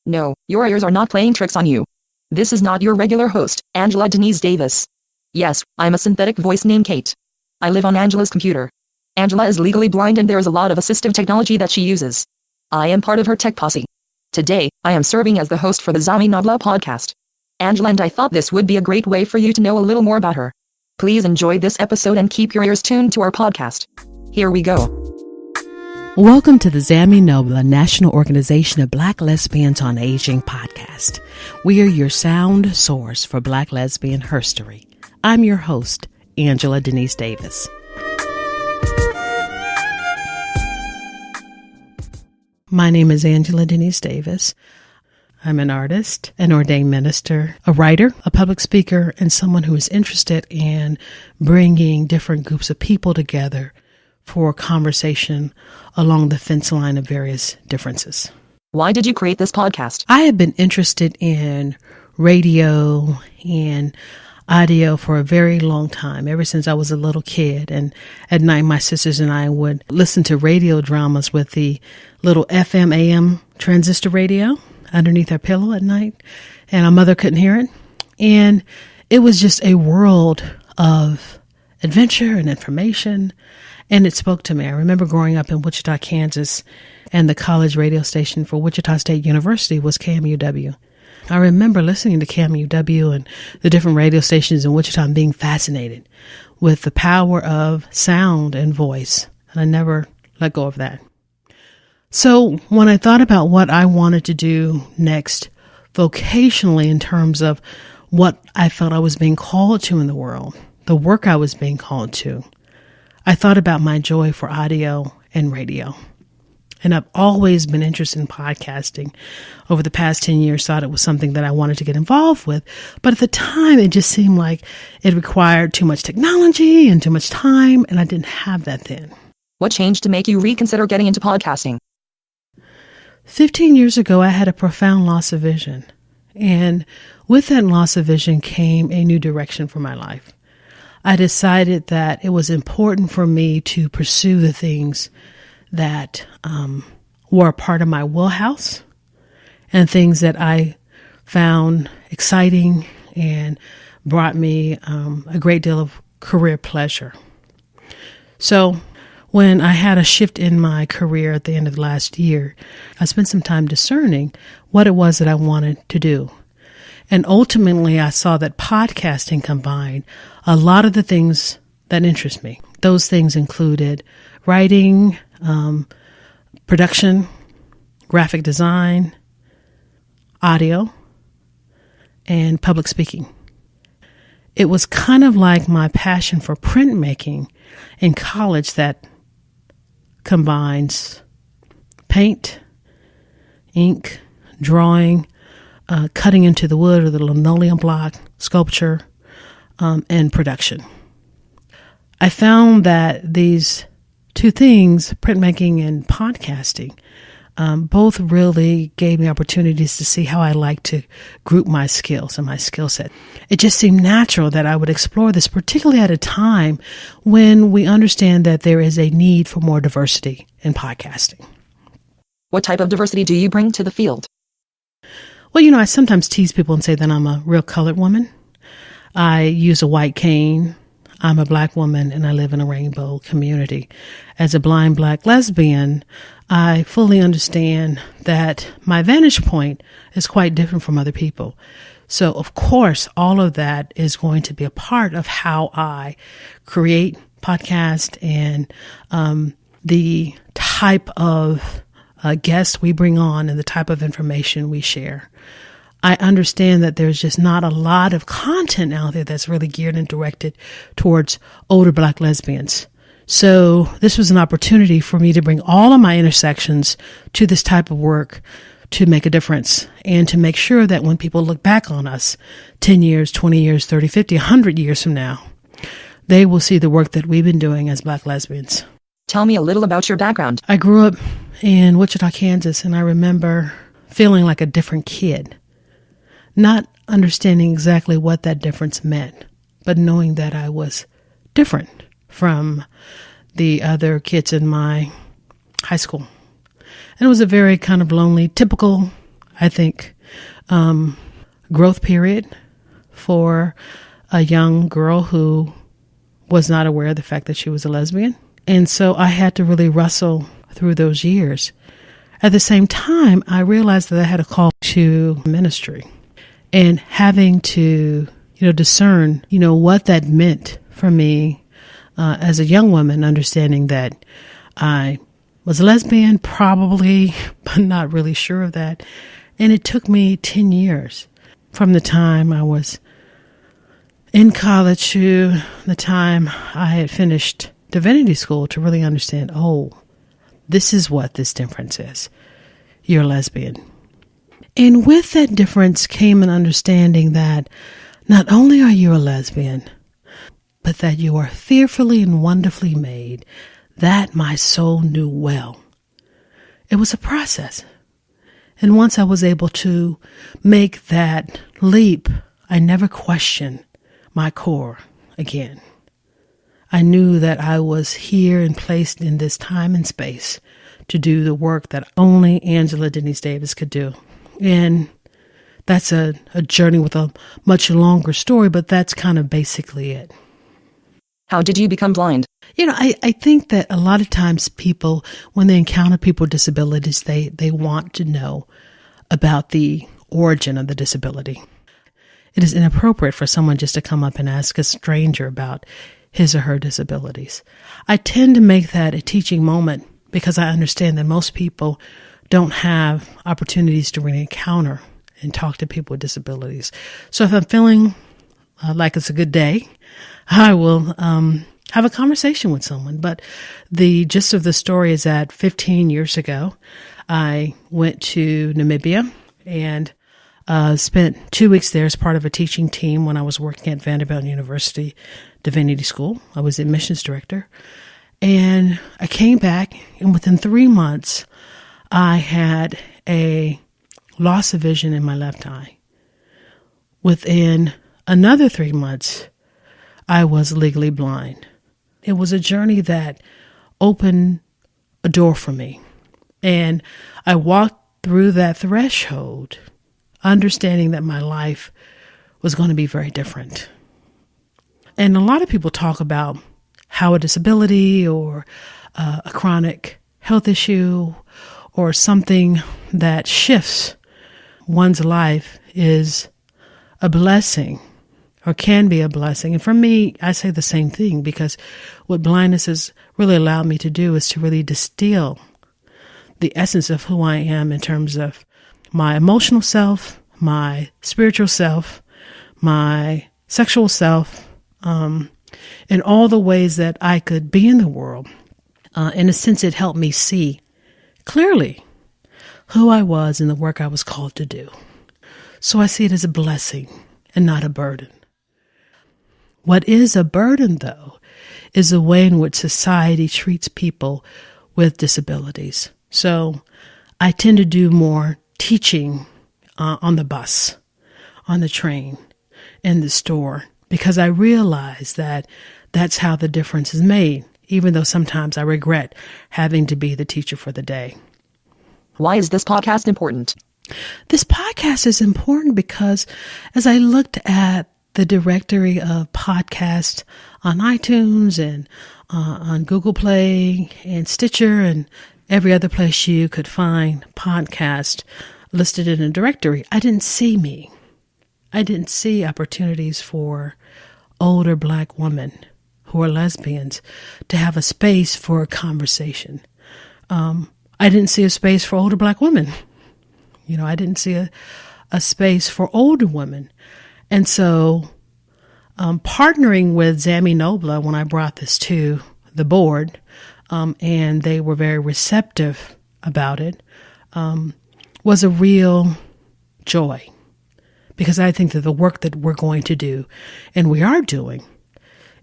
No, your ears are not playing tricks on you. This is not your regular host, Angela Denise Davis. Yes, I'm a synthetic voice named Kate. I live on Angela's computer. Angela is legally blind and there is a lot of assistive technology that she uses. I am part of her tech posse. Today, I am serving as the host for the ZAMI NOBLA Podcast. Angela and I thought this would be a great way for you to know a little more about her. Please enjoy this episode and keep your ears tuned to our podcast. Here we go. Welcome to the ZAMI NOBLA National Organization of Black Lesbians on Aging podcast. We are your sound source for Black lesbian herstory. I'm your host, Angela Denise Davis. My name is Angela Denise Davis. I'm an artist, an ordained minister, a writer, a public speaker, and someone who is interested in bringing different groups of people together for conversation along the fence line of various differences. Why did you create this podcast? I have been interested in radio and audio for a very long time, ever since I was a little kid. And at night, my sisters and I would listen to radio dramas with the little FM AM transistor radio underneath our pillow at night. And our mother couldn't hear it. And it was just a world of adventure and information. And it spoke to me. I remember growing up in Wichita, Kansas, and the college radio station for Wichita State University was KMUW. I remember listening to KMUW and the different radio stations in Wichita and being fascinated with the power of sound and voice. And I never let go of that. So when I thought about what I wanted to do next vocationally in terms of what I felt I was being called to in the world, the work I was being called to, I thought about my joy for audio and radio. And I've always been interested in podcasting. Over the past 10 years, thought it was something that I wanted to get involved with. But at the time, it just seemed like it required too much technology and too much time, and I didn't have that then. What changed to make you reconsider getting into podcasting? 15 years ago, I had a profound loss of vision. And with that loss of vision came a new direction for my life. I decided that it was important for me to pursue the things that were a part of my wheelhouse and things that I found exciting and brought me a great deal of career pleasure. So when I had a shift in my career at the end of last year, I spent some time discerning what it was that I wanted to do. And ultimately, I saw that podcasting combined a lot of the things that interest me. Those things included writing, production, graphic design, audio, and public speaking. It was kind of like my passion for printmaking in college that combines paint, ink, drawing, cutting into the wood or the linoleum block, sculpture, and production. I found that these two things, printmaking and podcasting, both really gave me opportunities to see how I like to group my skills and my skill set. It just seemed natural that I would explore this, particularly at a time when we understand that there is a need for more diversity in podcasting. What type of diversity do you bring to the field? Well, I sometimes tease people and say that I'm a real colored woman. I use a white cane. I'm a Black woman and I live in a rainbow community. As a blind Black lesbian, I fully understand that my vantage point is quite different from other people. So, of course, all of that is going to be a part of how I create podcast and the type of guests we bring on and the type of information we share. I understand that there's just not a lot of content out there that's really geared and directed towards older Black lesbians. So this was an opportunity for me to bring all of my intersections to this type of work to make a difference and to make sure that when people look back on us 10 years, 20 years, 30, 50, 100 years from now, they will see the work that we've been doing as Black lesbians. Tell me a little about your background. I grew up in Wichita, Kansas, and I remember feeling like a different kid. Not understanding exactly what that difference meant, but knowing that I was different from the other kids in my high school. And it was a very kind of lonely, typical I think, growth period for a young girl who was not aware of the fact that she was a lesbian. And so I had to really wrestle through those years. At the same time, I realized that I had a call to ministry and having to, discern, what that meant for me as a young woman, understanding that I was a lesbian, probably, but not really sure of that. And it took me 10 years from the time I was in college to the time I had finished divinity school to really understand, this is what this difference is. You're a lesbian. And with that difference came an understanding that not only are you a lesbian, but that you are fearfully and wonderfully made. That my soul knew well. It was a process. And once I was able to make that leap, I never questioned my core again. I knew that I was here and placed in this time and space to do the work that only Angela Denise Davis could do. And that's a journey with a much longer story, but that's kind of basically it. How did you become blind? I think that a lot of times people, when they encounter people with disabilities, they want to know about the origin of the disability. It is inappropriate for someone just to come up and ask a stranger about his or her disabilities. I tend to make that a teaching moment because I understand that most people don't have opportunities to really encounter and talk to people with disabilities. So if I'm feeling like it's a good day, I will have a conversation with someone. But the gist of the story is that 15 years ago, I went to Namibia and spent 2 weeks there as part of a teaching team when I was working at Vanderbilt University Divinity School. I was the admissions director. And I came back, and within 3 months, I had a loss of vision in my left eye. Within another 3 months, I was legally blind. It was a journey that opened a door for me. And I walked through that threshold, understanding that my life was going to be very different. And a lot of people talk about how a disability or a chronic health issue or something that shifts one's life is a blessing or can be a blessing. And for me, I say the same thing, because what blindness has really allowed me to do is to really distill the essence of who I am in terms of my emotional self, my spiritual self, my sexual self, in all the ways that I could be in the world. In a sense, it helped me see clearly who I was and the work I was called to do. So I see it as a blessing and not a burden. What is a burden, though, is the way in which society treats people with disabilities. So I tend to do more teaching on the bus, on the train, in the store, because I realize that that's how the difference is made, even though sometimes I regret having to be the teacher for the day. Why is this podcast important? This podcast is important because as I looked at the directory of podcasts on iTunes and on Google Play and Stitcher and every other place you could find podcast listed in a directory, I didn't see me. I didn't see opportunities for older Black women who are lesbians to have a space for a conversation. I didn't see a space for older Black women. I didn't see a space for older women. And so partnering with ZAMI NOBLA, when I brought this to the board, and they were very receptive about it, was a real joy. Because I think that the work that we're going to do, and we are doing,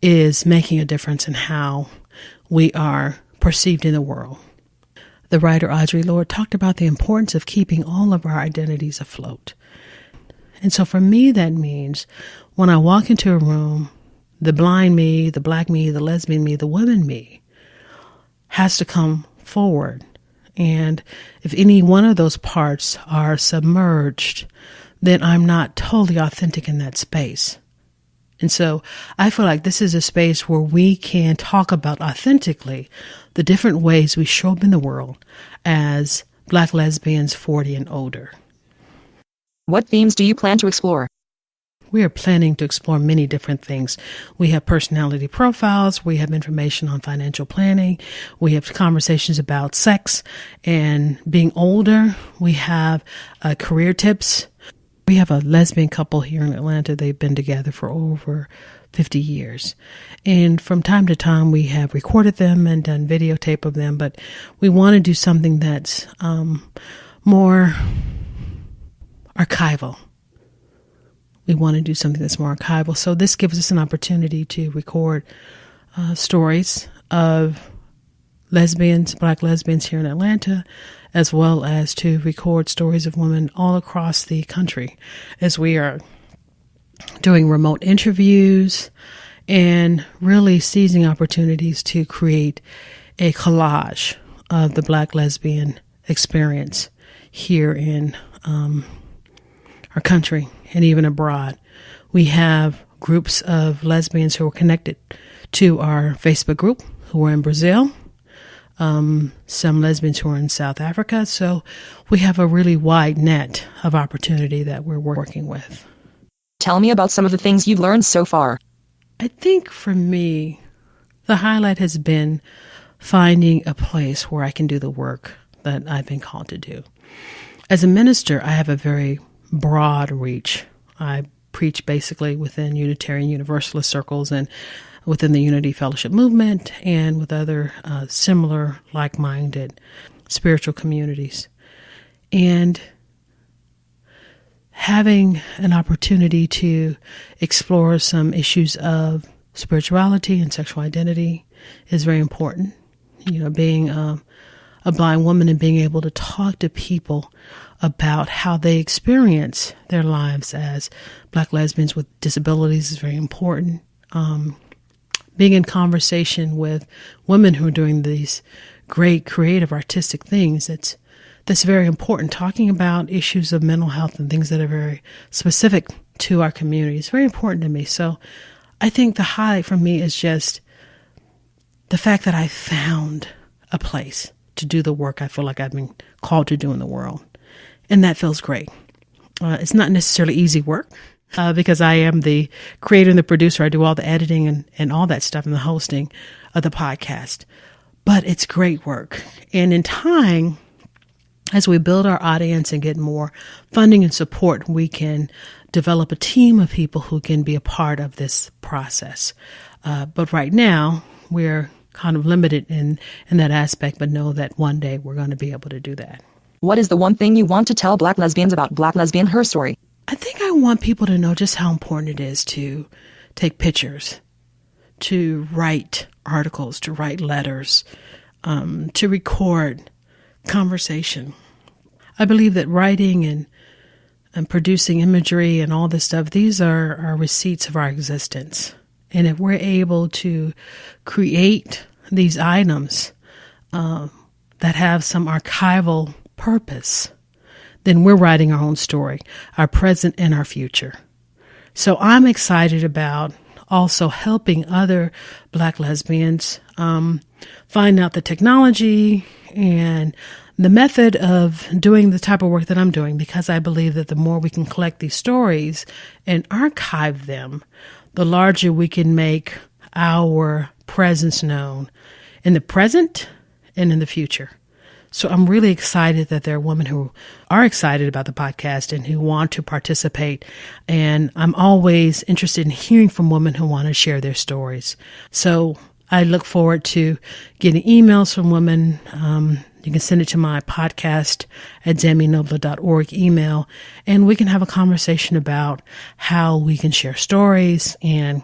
is making a difference in how we are perceived in the world. The writer Audre Lorde talked about the importance of keeping all of our identities afloat. And so for me, that means when I walk into a room, the blind me, the Black me, the lesbian me, the woman me has to come forward And if any one of those parts are submerged, then I'm not totally authentic in that space. And so I feel like this is a space where we can talk about authentically the different ways we show up in the world as Black lesbians 40 and older. What themes do you plan to explore? We are planning to explore many different things. We have personality profiles. We have information on financial planning. We have conversations about sex and being older. We have career tips. We have a lesbian couple here in Atlanta. They've been together for over 50 years. And from time to time, we have recorded them and done videotape of them. But we want to do something that's more archival. We want to do something that's more archival. So this gives us an opportunity to record stories of lesbians, Black lesbians here in Atlanta, as well as to record stories of women all across the country as we are doing remote interviews and really seizing opportunities to create a collage of the Black lesbian experience here in our country and even abroad. We have groups of lesbians who are connected to our Facebook group who are in Brazil, some lesbians who are in South Africa. So we have a really wide net of opportunity that we're working with. Tell me about some of the things you've learned so far. I think for me, the highlight has been finding a place where I can do the work that I've been called to do. As a minister, I have a very broad reach. I preach basically within Unitarian Universalist circles and within the Unity Fellowship movement and with other similar like-minded spiritual communities. And having an opportunity to explore some issues of spirituality and sexual identity is very important. You know, being a blind woman and being able to talk to people about how they experience their lives as Black lesbians with disabilities is very important. Being in conversation with women who are doing these great creative artistic things, that's very important. Talking about issues of mental health and things that are very specific to our community is very important to me. So I think the highlight for me is just the fact that I found a place to do the work I feel like I've been called to do in the world. And that feels great. It's not necessarily easy work because I am the creator and the producer. I do all the editing and all that stuff and the hosting of the podcast. But it's great work. And in time, as we build our audience and get more funding and support, we can develop a team of people who can be a part of this process. But right now, we're kind of limited in that aspect, but know that one day we're going to be able to do that. What is the one thing you want to tell Black lesbians about Black lesbian her story? I think I want people to know just how important it is to take pictures, to write articles, to write letters, to record conversation. I believe that writing and producing imagery and all this stuff, these are receipts of our existence. And if we're able to create these items that have some archival purpose, then we're writing our own story, our present and our future. So I'm excited about also helping other Black lesbians find out the technology and the method of doing the type of work that I'm doing, because I believe that the more we can collect these stories and archive them, the larger we can make our presence known in the present and in the future. So I'm really excited that there are women who are excited about the podcast and who want to participate. And I'm always interested in hearing from women who want to share their stories. So I look forward to getting emails from women. You can send it to my podcast at ZAMINOBLA.org email, and we can have a conversation about how we can share stories and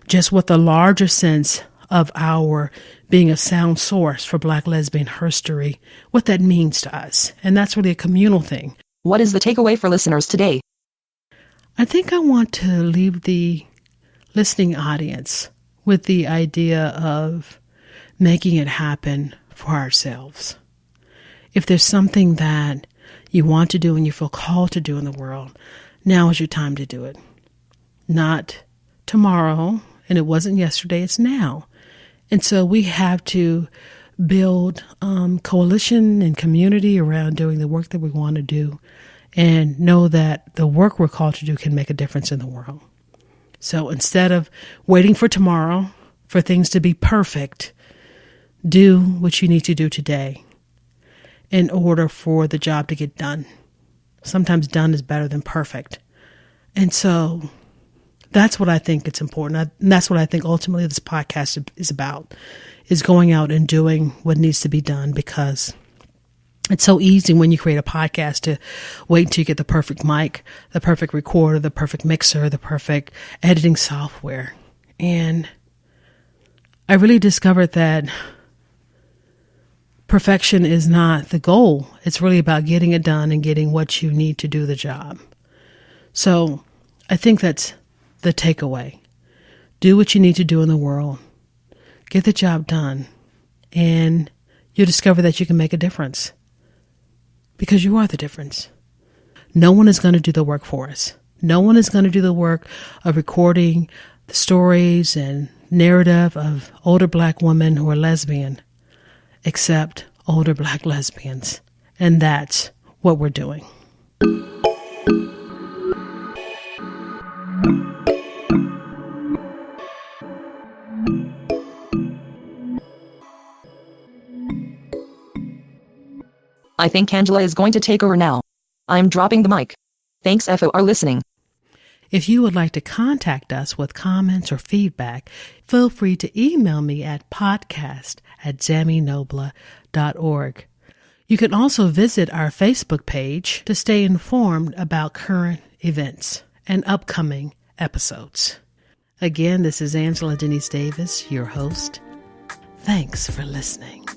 just what the larger sense of our being a sound source for Black lesbian history, what that means to us. And that's really a communal thing. What is the takeaway for listeners today? I think I want to leave the listening audience with the idea of making it happen for ourselves. If there's something that you want to do and you feel called to do in the world, now is your time to do it. Not tomorrow, and it wasn't yesterday, it's now. And so we have to build coalition and community around doing the work that we want to do, and know that the work we're called to do can make a difference in the world. So instead of waiting for tomorrow for things to be perfect, do what you need to do today in order for the job to get done. Sometimes done is better than perfect. And so that's what I think it's important. And that's what I think ultimately this podcast is about, is going out and doing what needs to be done, because it's so easy when you create a podcast to wait until you get the perfect mic, the perfect recorder, the perfect mixer, the perfect editing software. And I really discovered that perfection is not the goal. It's really about getting it done and getting what you need to do the job. So I think that's the takeaway. Do what you need to do in the world. Get the job done. And you'll discover that you can make a difference. Because you are the difference. No one is going to do the work for us. No one is going to do the work of recording the stories and narrative of older Black women who are lesbian, except older Black lesbians. And that's what we're doing. I think Angela is going to take over now. I'm dropping the mic. Thanks for listening. If you would like to contact us with comments or feedback, feel free to email me at podcast@zaminobla.org. You can also visit our Facebook page to stay informed about current events and upcoming episodes. Again, this is Angela Denise Davis, your host. Thanks for listening.